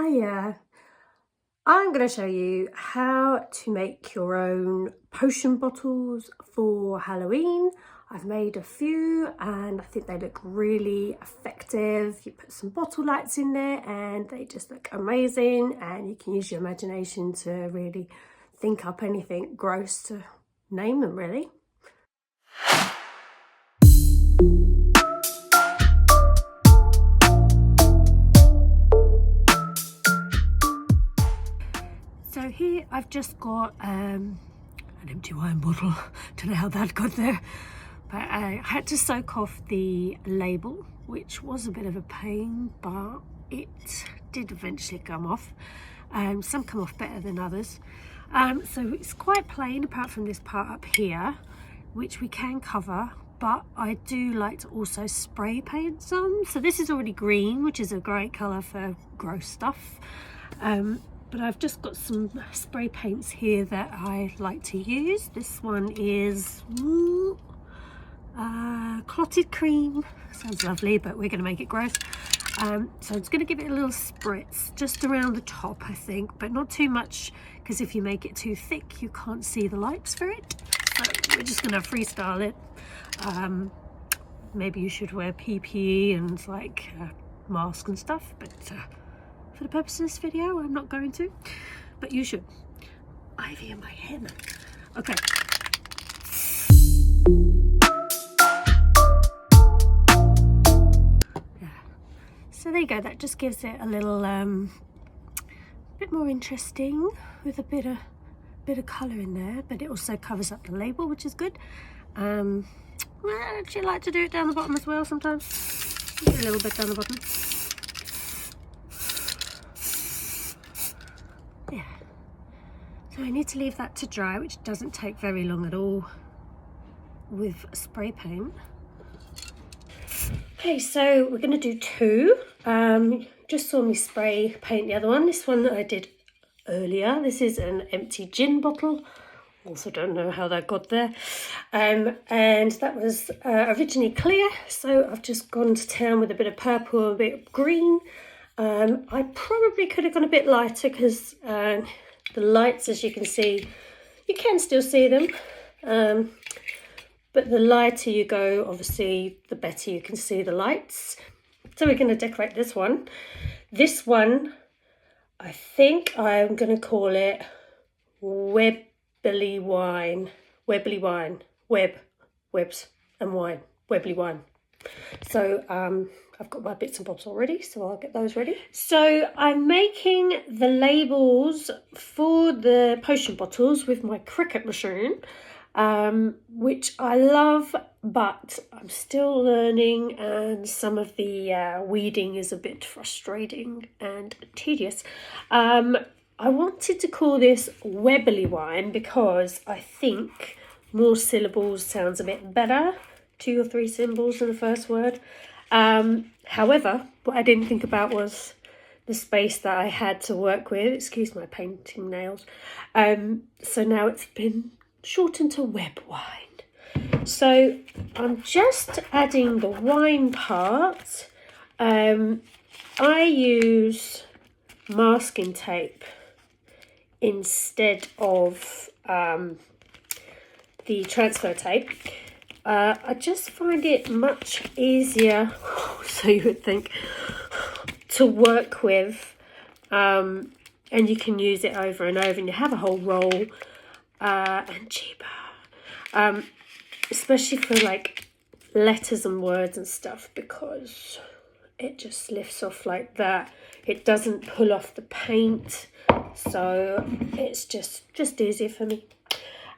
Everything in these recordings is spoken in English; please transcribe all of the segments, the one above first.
Hiya, I'm going to show you how to make your own potion bottles for Halloween. I've made a few and I think they look really effective. You put some bottle lights in there and they just look amazing, and you can use your imagination to really think up anything gross to name them, really. So here I've just got an empty wine bottle. Don't know how that got there, but I had to soak off the label, which was a bit of a pain, but it did eventually come off. Some come off better than others. So it's quite plain apart from this part up here, which we can cover, but I do like to also spray paint some. So this is already green, which is a great colour for gross stuff. But I've just got some spray paints here that I like to use. This one is clotted cream. Sounds lovely, but we're going to make it gross. So it's going to give it a little spritz just around the top, I think, but not too much, because if you make it too thick, you can't see the lights for it. So we're just going to freestyle it. Maybe you should wear PPE and like mask and stuff, but for the purpose of this video, I'm not going to, but you should. Ivy in my head. Okay. Yeah. So there you go. That just gives it a little bit more interesting with a bit of colour in there, but it also covers up the label, which is good. I actually like to do it down the bottom as well sometimes. A little bit down the bottom. Yeah. So I need to leave that to dry, which doesn't take very long at all with spray paint. Okay, so we're going to do two. Just saw me spray paint the other one. This one that I did earlier. This is an empty gin bottle. Also don't know how that got there. And that was originally clear, so I've just gone to town with a bit of purple and a bit of green. I probably could have gone a bit lighter, because the lights, as you can see, you can still see them, but the lighter you go, obviously, the better you can see the lights. So we're going to decorate this one. This one, I think I'm going to call it Webbly Wine. Webbly Wine. Webs and wine. Webbly Wine. So I've got my bits and bobs already, so I'll get those ready. So I'm making the labels for the potion bottles with my Cricut machine, which I love, but I'm still learning, and some of the weeding is a bit frustrating and tedious. I wanted to call this Webbly Wine because I think more syllables sounds a bit better. 2 or 3 symbols in the first word. However, what I didn't think about was the space that I had to work with. Excuse my painting nails. So now it's been shortened to Web Wine. So I'm just adding the wine part. I use masking tape instead of the transfer tape. I just find it much easier, so you would think, to work with, and you can use it over and over, and you have a whole roll, and cheaper, especially for like letters and words and stuff, because it just lifts off like that. It doesn't pull off the paint, so it's just easier for me.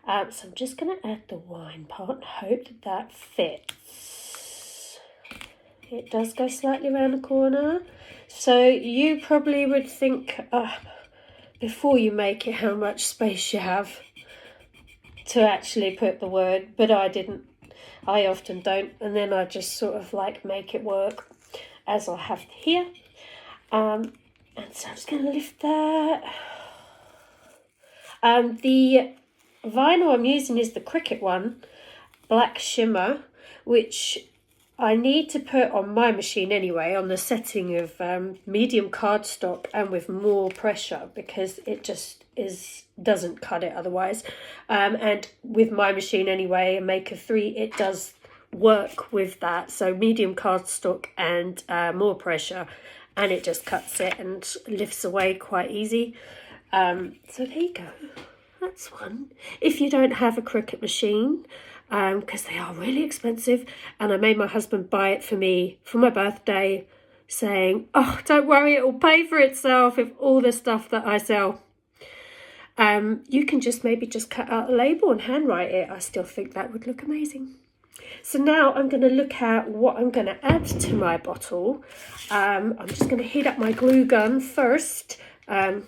So I'm just going to add the wine part and hope that fits. It does go slightly around the corner. So you probably would think, before you make it, how much space you have to actually put the word, but I didn't. I often don't, and then I just sort of like make it work as I have here. And so I'm just going to lift that. The vinyl I'm using is the Cricut one, Black Shimmer, which I need to put on my machine anyway on the setting of medium cardstock and with more pressure, because it just doesn't cut it otherwise. And with my machine anyway, a Maker 3, it does work with that. So medium cardstock and more pressure, and it just cuts it and lifts away quite easy. So there you go. That's one. If you don't have a Cricut machine, because they are really expensive, and I made my husband buy it for me for my birthday, saying, oh, don't worry, it will pay for itself with all the stuff that I sell. You can maybe just cut out a label and handwrite it. I still think that would look amazing. So now I'm going to look at what I'm going to add to my bottle. I'm just going to heat up my glue gun first. Oh,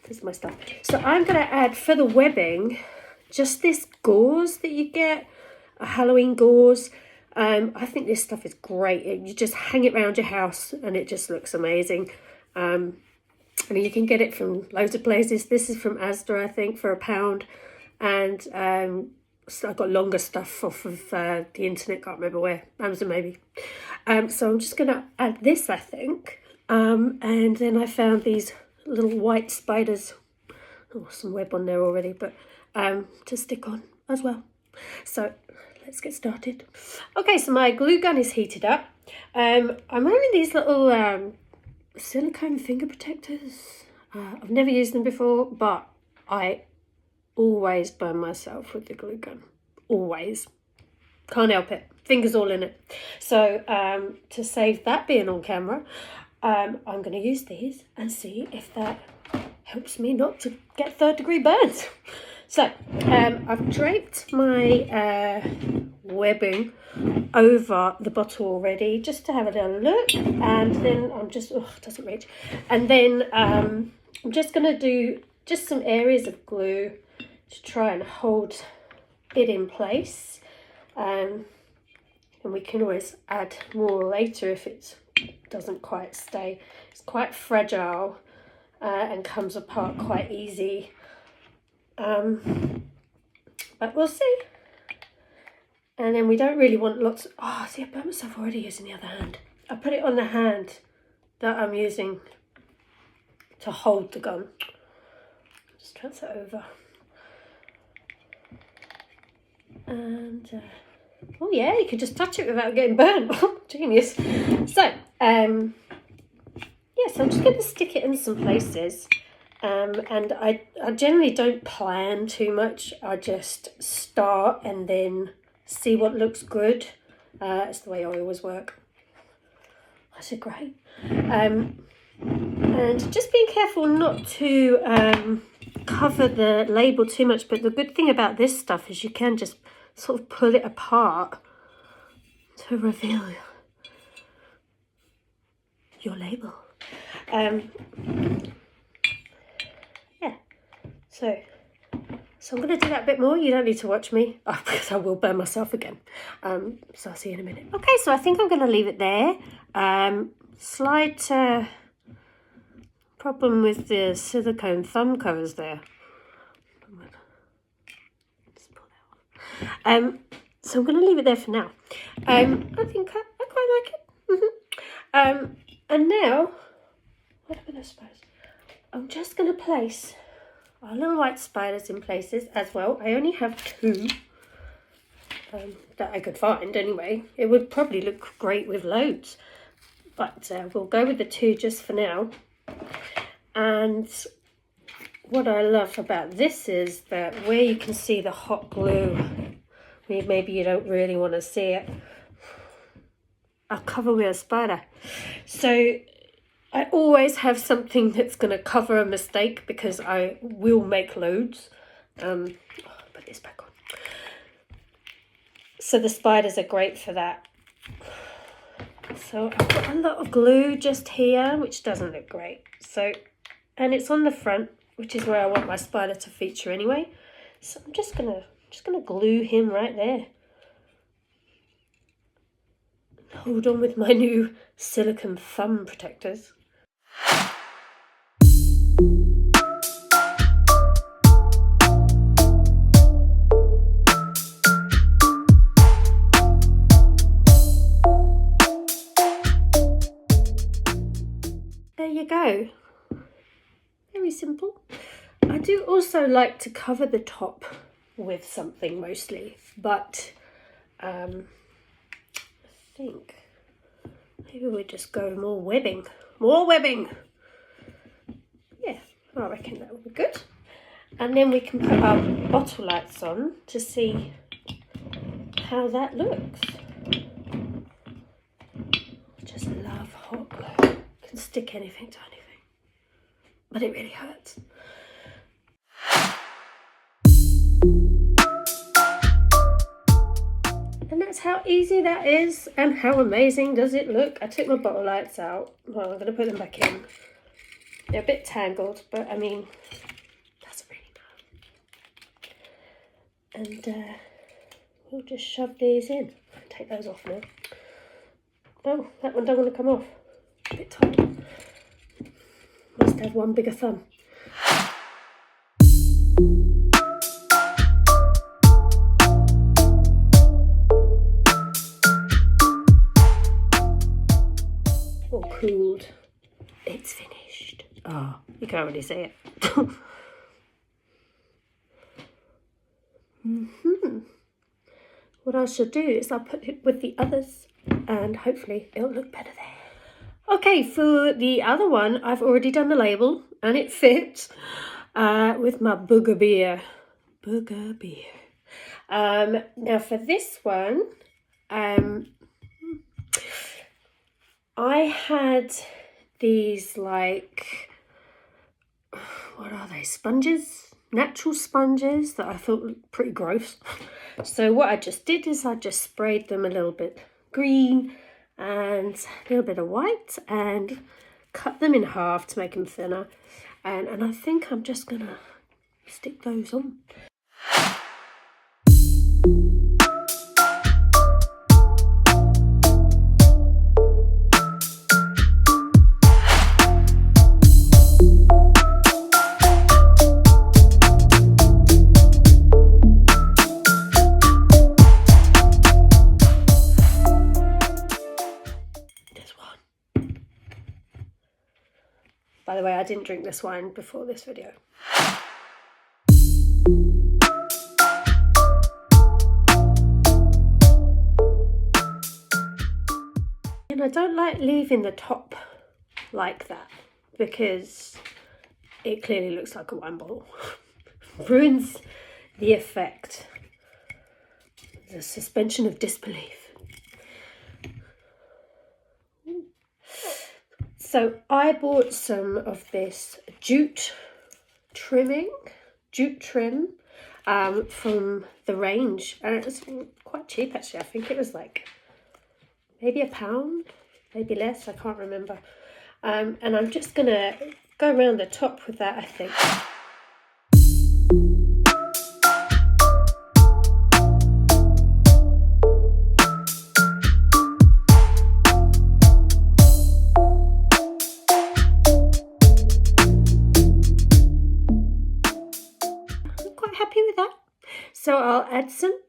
there's my stuff. So I'm going to add, for the webbing, just this gauze that you get, a Halloween gauze. I think this stuff is great. You just hang it around your house and it just looks amazing. I mean, you can get it from loads of places. This is from Asda, I think, for £1. And so I've got longer stuff off of the internet, can't remember where, Amazon maybe. So I'm just going to add this, I think. And then I found these little white spiders. Oh, some web on there already, but to stick on as well. So let's get started. Okay, so my glue gun is heated up. I'm wearing these little silicone finger protectors. I've never used them before, but I always burn myself with the glue gun. Always. Can't help it. Fingers all in it. So to save that being on camera, I'm going to use these and see if that helps me not to get 3rd-degree burns. So I've draped my webbing over the bottle already, just to have a little look, and then I'm just, oh, it doesn't reach. And then I'm just going to do just some areas of glue to try and hold it in place. And we can always add more later if it doesn't quite stay. It's quite fragile and comes apart quite easy. But we'll see. And then we don't really want lots. Oh, see, I burnt myself already using the other hand. I put it on the hand that I'm using to hold the gun. Just transfer it over. And oh yeah, you can just touch it without getting burnt. Genius. So yes, I'm just going to stick it in some places. And I generally don't plan too much. I just start and then see what looks good. It's the way I always work. I said great. And just being careful not to cover the label too much. But the good thing about this stuff is you can just sort of pull it apart to reveal your label. So I'm going to do that a bit more. You don't need to watch me, because I will burn myself again. So I'll see you in a minute. Okay, so I think I'm going to leave it there. Slight problem with the silicone thumb covers there. Just pull that off. So I'm going to leave it there for now. I think I quite like it. And now, what am I going to suppose? I'm just going to place our little white spiders in places as well. I only have 2 that I could find anyway. It would probably look great with loads, but we'll go with the 2 just for now. And what I love about this is that where you can see the hot glue, maybe you don't really want to see it, I'll cover with a spider. So I always have something that's going to cover a mistake, because I will make loads. Put this back on. So the spiders are great for that. So I've got a lot of glue just here, which doesn't look great. So, and it's on the front, which is where I want my spider to feature anyway. So I'm just gonna glue him right there. Hold on with my new silicone thumb protectors. very simple. I do also like to cover the top with something mostly, but I think maybe we'll just go more webbing. More webbing! Yeah, I reckon that would be good. And then we can put our bottle lights on to see how that looks. I just love hot glue. Can stick anything to anything, but it really hurts. And that's how easy that is, and how amazing does it look. I took my bottle lights out. Well, I'm going to put them back in. They're a bit tangled, but I mean, doesn't really matter. And we'll just shove these in. Take those off now. Oh, that one don't want to come off. A bit tight. Must have one bigger thumb. All cooled. It's finished. Oh, you can't really see it. What I should do is I'll put it with the others and hopefully it'll look better there. Okay, for the other one, I've already done the label and it fits with my Booger Beer. Booger Beer. Now for this one, I had these like, what are they, sponges? Natural sponges that I thought looked pretty gross. So what I just did is I just sprayed them a little bit green and a little bit of white and cut them in half to make them thinner. And I think I'm just gonna stick those on. By the way, I didn't drink this wine before this video. And I don't like leaving the top like that because it clearly looks like a wine bottle. Ruins the effect. The suspension of disbelief. So I bought some of this jute trim from the range, and it was quite cheap actually. I think it was like maybe £1, maybe less, I can't remember. And I'm just gonna go around the top with that, I think. So I'll add some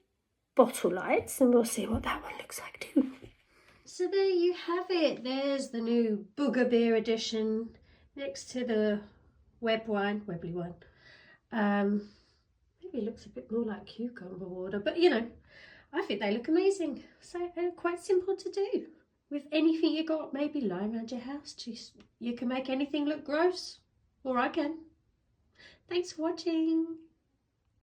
bottle lights and we'll see what that one looks like too. So there you have it. There's the new Booger Beer edition next to the Webbly wine. Maybe it looks a bit more like cucumber water, but you know, I think they look amazing. So quite simple to do. With anything you got, maybe lying around your house, you can make anything look gross, or I can. Thanks for watching.